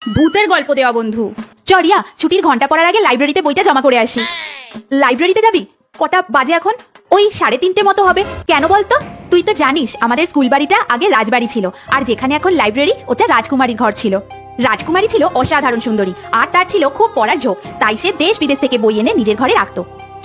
ভূতের গল্প দেওয়া বন্ধু। চরিয়া, ছুটির ঘন্টা পড়ার আগে লাইব্রেরিতে বইটা জমা করে আসি। লাইব্রেরিতে যাবি? কটা বাজে এখন? ওই 3:30 মতো হবে। কেন বলতো? তুই তো জানিস আমাদের স্কুল বাড়িটা আগে রাজবাড়ি ছিল, আর যেখানে এখন লাইব্রেরি ওটা রাজকুমারীর ঘর ছিল। রাজকুমারী ছিল অসাধারণ সুন্দরী, আর তার ছিল খুব পড়ার ঝোঁক, তাই সে দেশ বিদেশ থেকে বই এনে নিজের ঘরে রাখতো।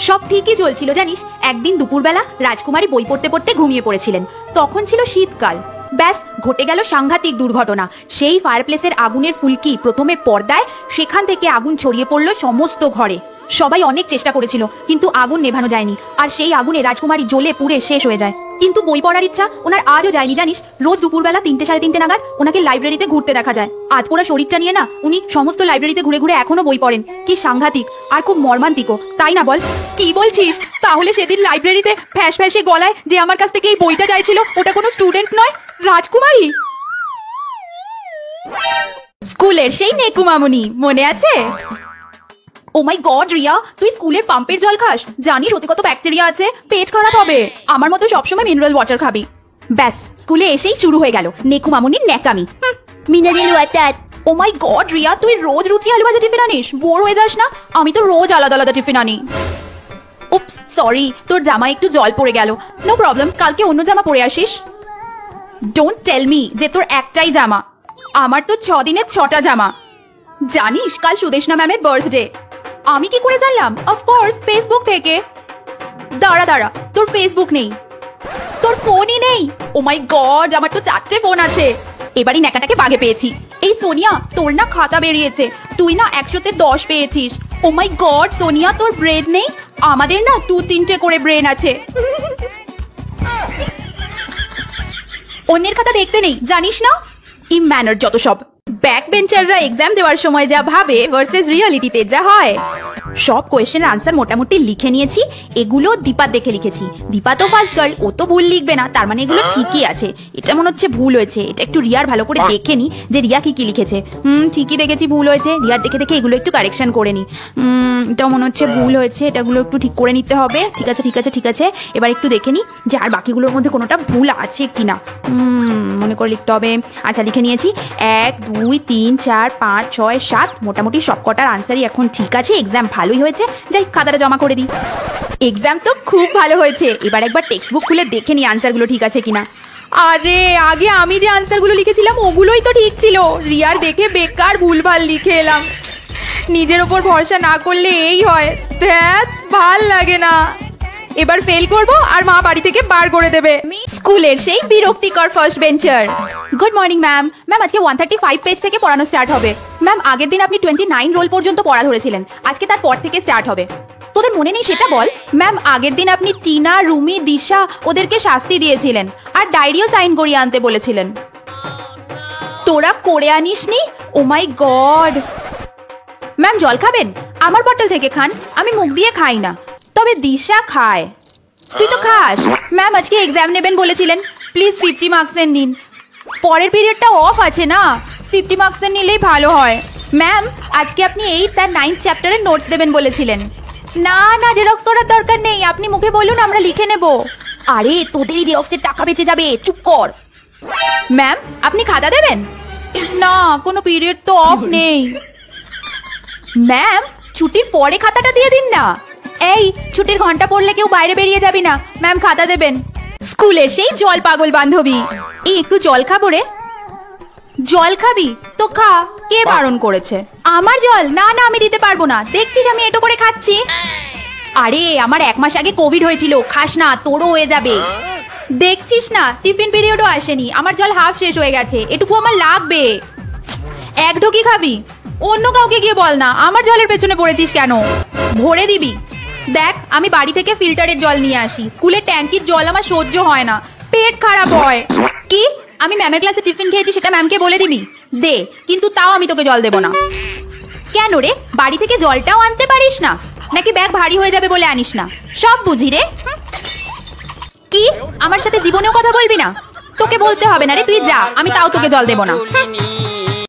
সব ঠিকই চলছিল জানিস, একদিন দুপুরবেলা রাজকুমারী বই পড়তে পড়তে ঘুমিয়ে পড়েছিলেন। তখন ছিল শীতকাল। ব্যাস, ঘটে গেল সাংঘাতিক দুর্ঘটনা। সেই ফায়ারপ্লেসের আগুনের ফুলকি প্রথমে পর্দায়, সেখান থেকে আগুন ছড়িয়ে পড়লো সমস্ত ঘরে। সবাই অনেক চেষ্টা করেছিল, কিন্তু আগুন নেভানো যায়নি, আর সেই আগুনে রাজকুমারী জ্বলে পুড়ে শেষ হয়ে যায়। কিন্তু বই পড়ার ইচ্ছা ওনার আজও যায়নি জানিস। রোজ দুপুরবেলা 3-3:30 নাগাদ ওনাকে লাইব্রেরিতে ঘুরতে দেখা যায়। আধপোড়া শরীরটা নিয়ে না উনি সমস্ত লাইব্রেরিতে ঘুরে ঘুরে এখনো বই পড়েন। কি সাংঘাতিক আর খুব মর্মান্তিকও, তাই না বল? কি বলছিস? তাহলে সেদিন লাইব্রেরিতে ফ্যাস ফ্যাসে গলায় যে আমার কাছ থেকে এই বইটা চাইছিল, ওটা কোনো স্টুডেন্ট নয়, রাজকুমারী। স্কুলের সেই নেকু মামুনি মনে আছে? ও মাই গড রিয়া, তুই স্কুলের পাম্পের জল খাস? জানিস ওতে কত ব্যাকটেরিয়া আছে, পেট খারাপ হবে। আমার মতো সবসময় মিনারেল ওয়াটার খাবি। ব্যাস, স্কুলে এসেই শুরু হয়ে গেল নেকু মামুনির ন্যাকামি। Mineral water. Oh my god Riya, তুই রোজ রুটি আলু ভাজা টিফিন আনিস? বোর হয়ে যাস না? আমি তো রোজ আলাদা আলাদা টিফিন আনি। উপস, সরি, তোর জামা একটু জল পড়ে গেল। নো প্রবলেম, কালকে অন্য জামা পরে আসিস। ডোন্ট টেল মি যে তোর একটাই জামা। আমার তো 6 দিনে 6টা জামা। জানিস কাল সুদেশনা ম্যামের বার্থডে। আমি কি করে জানলাম? অফকোর্স ফেসবুক থেকে। দাঁড়া দাঁড়া, তোর ফেসবুক নেই? তোর ফোনই নেই? ও মাই গড, আমার তো 4টে ফোন আছে। এবারই ন্যাকাটাকে বাগে পেয়েছি। এই সোনিয়া, তোর না খাতা বেরিয়েছে, তুই না 100তে 10 পেয়েছিস। ও মাই গড সোনিয়া, তোর ব্রেন নেই? আমাদের না 2-3টে করে ব্রেন আছে। অন্যের খাতা দেখতে নেই জানিস না? ইম্যানার যত সব। ব্যাক বেঞ্চাররা এক্সাম দেওয়ার সময় যা ভাবে ভার্সেস রিয়ালিটিতে যা হয়। সব কোয়েশ্চেনের আনসার মোটামুটি লিখে নিয়েছি। এগুলো দীপা দেখে লিখেছি। দীপা তো ফার্স্ট গার্ল, ও তো ভুল লিখবে না, তার মানে এগুলো ঠিকই আছে। এটা মনে হচ্ছে ভুল হয়েছে, এটা একটু রিয়ার ভালো করে দেখে নি যে রিয়া কি কি লিখেছে। ঠিকই দেখেছি ভুল হয়েছে। রিয়ার দেখে দেখে এগুলো একটু কারেকশন করে নি। এটা মনে হচ্ছে ভুল হয়েছে, এটাগুলো একটু ঠিক করে নিতে হবে। ঠিক আছে ঠিক আছে ঠিক আছে, এবার একটু দেখে নি যে আর বাকিগুলোর মধ্যে কোনোটা ভুল আছে কিনা। মনে করে লিখতে হবে। আচ্ছা, লিখে নিয়েছি। 1 2 3 4 5 6 7, মোটামুটি সব কটার আনসারই এখন ঠিক আছে। এক্সাম ভালোই হয়েছে, যাই খাতাটা জমা করে দিই। এক্সাম তো খুব ভালো হয়েছে। এবার একবার টেক্সট বুক খুলে দেখে নি আনসারগুলো ঠিক আছে কিনা। আরে আগে আমি যে আনসারগুলো লিখেছিলাম ওগুলোই তো ঠিক ছিল। রিয়ার দেখে বেকার ভুলভাল লিখে এলাম। নিজের ওপর ভরসা না করলে এই হয়। ধ্যাত, ভাল লাগে না। এবার ফেল করব আর মা বাড়ি থেকে বার করে দেবে। স্কুলের সেই বিরক্তিকর first bencher. Good morning ma'am. Ma'am আজকে 135 পেজ থেকে পড়ানো স্টার্ট হবে। ম্যাম আগের দিন আপনি 29 রোল পর্যন্ত পড়া ধরেছিলেন, আজকে তার পর থেকে স্টার্ট হবে। তোদের মনে নেই সেটা বল? ম্যাম আগের দিন আপনি টিনা, রুমি, দিশা ওদেরকে শাস্তি দিয়েছিলেন, আর ডায়েরিও সাইন করিয়ে আনতে বলেছিলেন। তোরা করে আনিসনি? ও মাই গড। ম্যাম জল খাবেন? আমার বটল থেকে খান, আমি মুখ দিয়ে খাই না। তবে দিশা খায়। তুই তো খাস। ম্যাম আজকে এক্সাম নেবেন বলেছিলেন, প্লিজ 50 মার্কসের নিন। পরের পিরিয়ডটা অফ আছে না, 50 মার্কসের নিলেই ভালো হয়। ম্যাম আজকে আপনি 8 আর 9 চ্যাপ্টারের নোটস দেবেন বলেছিলেন। না না, জেরক্স করার দরকার নেই, আপনি মুখে বলুন, আমরা লিখে নেব। আরে তোদেরই জেরক্সের টাকা বেঁচে যাবে, চুপ কর। ম্যাম আপনি খাতা দেবেন? না, কোনো পিরিয়ড তো অফ নেই। ম্যাম ছুটির পরে খাতাটা দিয়ে দিন না। এই ছুটির ঘন্টা পড়লে কেউ বাইরে বেরিয়ে যাবি না, ম্যাম খাতা দেবেন। স্কুলের সেই জল পাগল বান্ধবী। এই একটু জল খাবো রে। জল খাবি তো খা, কে বারণ করেছে? আমার জল? না না, আমি দিতে পারবো না, দেখছিস আমি এটো করে খাচ্ছি। আরে আমার 1 মাস আগে কোভিড হয়েছিল, খাস না, তোরও হয়ে যাবে। দেখছিস না টিফিন পিরিয়ডও আসেনি, আমার জল হাফ শেষ হয়ে গেছে, এটুকু আমার লাগবে। এক ঢোকি খাবি? অন্য কাউকে গিয়ে বল না, আমার জলের পেছনে পড়েছিস কেন? ভরে দিবি। দেখ আমি বাড়ি থেকে ফিল্টারের জল নিয়ে আসি, স্কুলের ট্যাঙ্কির জল আমার সহ্য হয় না, পেট খারাপ হয়। কি? আমি ম্যামের ক্লাসে টিফিন খেয়েছি সেটা ম্যামকে বলে দিবি? দে, কিন্তু তাও আমি তোকে জল দেবো না। কেন রে, বাড়ি থেকে জলটাও আনতে পারিস না? নাকি ব্যাগ ভারী হয়ে যাবে বলে আনিস না? সব বুঝি রে। কি আমার সাথে জীবনেও কথা বলবি না? তোকে বলতে হবে না রে, তুই যা, আমি তাও তোকে জল দেবো না।